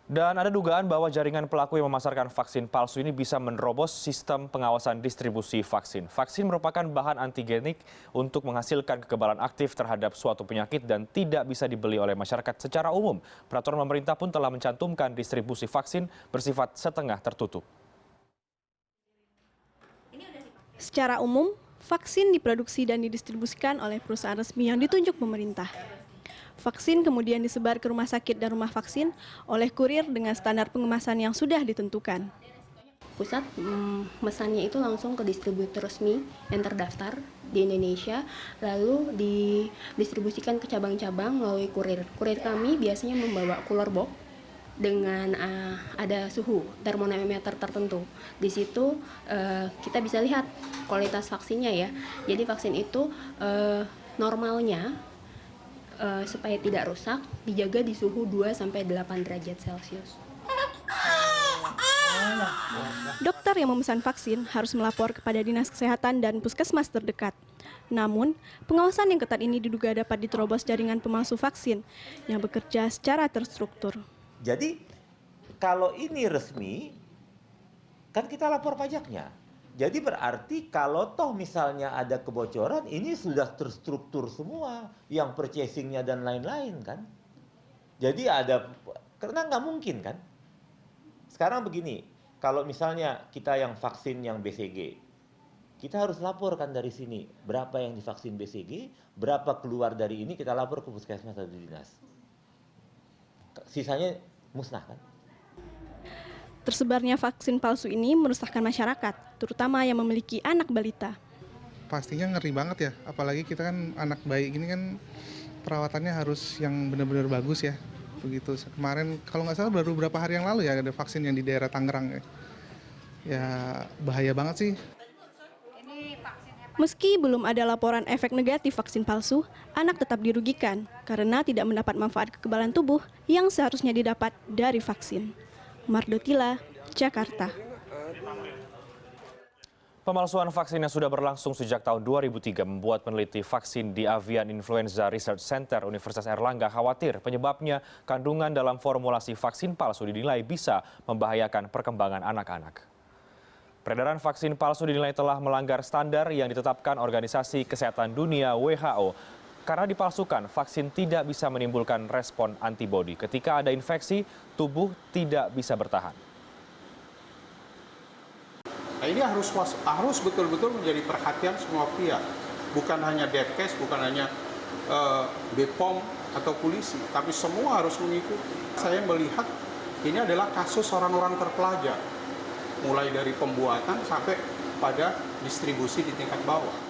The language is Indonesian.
Dan ada dugaan bahwa jaringan pelaku yang memasarkan vaksin palsu ini bisa menerobos sistem pengawasan distribusi vaksin. Vaksin merupakan bahan antigenik untuk menghasilkan kekebalan aktif terhadap suatu penyakit dan tidak bisa dibeli oleh masyarakat secara umum. Peraturan pemerintah pun telah mencantumkan distribusi vaksin bersifat setengah tertutup. Secara umum, vaksin diproduksi dan didistribusikan oleh perusahaan resmi yang ditunjuk pemerintah. Vaksin kemudian disebar ke rumah sakit dan rumah vaksin oleh kurir dengan standar pengemasan yang sudah ditentukan. Pusat mesannya itu langsung ke distributor resmi yang terdaftar di Indonesia, lalu didistribusikan ke cabang-cabang melalui kurir. Kurir kami biasanya membawa cooler box dengan ada suhu termometer tertentu. Di situ kita bisa lihat kualitas vaksinnya ya. Jadi vaksin itu normalnya supaya tidak rusak dijaga di suhu 2-8 derajat Celcius. Dokter yang memesan vaksin harus melapor kepada Dinas Kesehatan dan Puskesmas terdekat. Namun, pengawasan yang ketat ini diduga dapat diterobos jaringan pemalsu vaksin yang bekerja secara terstruktur. Jadi, kalau ini resmi, kan kita lapor pajaknya. Jadi berarti kalau toh misalnya ada kebocoran, ini sudah terstruktur semua, yang purchasing-nya dan lain-lain kan. Jadi karena nggak mungkin kan. Sekarang begini, kalau misalnya kita yang vaksin yang BCG, kita harus laporkan dari sini, berapa yang divaksin BCG, berapa keluar dari ini, kita lapor ke puskesmas atau dinas. Sisanya musnah kan. Tersebarnya vaksin palsu ini merusakkan masyarakat, terutama yang memiliki anak balita. Pastinya ngeri banget ya, apalagi kita kan anak bayi gini kan perawatannya harus yang benar-benar bagus ya. Begitu. Kemarin kalau nggak salah baru beberapa hari yang lalu ya ada vaksin yang di daerah Tangerang ya. Ya bahaya banget sih. Meski belum ada laporan efek negatif vaksin palsu, anak tetap dirugikan karena tidak mendapat manfaat kekebalan tubuh yang seharusnya didapat dari vaksin. Mardotila, Jakarta. Pemalsuan vaksin yang sudah berlangsung sejak tahun 2003 membuat peneliti vaksin di Avian Influenza Research Center Universitas Airlangga khawatir penyebabnya kandungan dalam formulasi vaksin palsu dinilai bisa membahayakan perkembangan anak-anak. Peredaran vaksin palsu dinilai telah melanggar standar yang ditetapkan Organisasi Kesehatan Dunia WHO. Karena dipalsukan, vaksin tidak bisa menimbulkan respon antibodi. Ketika ada infeksi, tubuh tidak bisa bertahan. Nah, ini harus betul-betul menjadi perhatian semua pihak. Bukan hanya Depkes, bukan hanya BPOM atau polisi, tapi semua harus mengikuti. Saya melihat ini adalah kasus orang-orang terpelajar, mulai dari pembuatan sampai pada distribusi di tingkat bawah.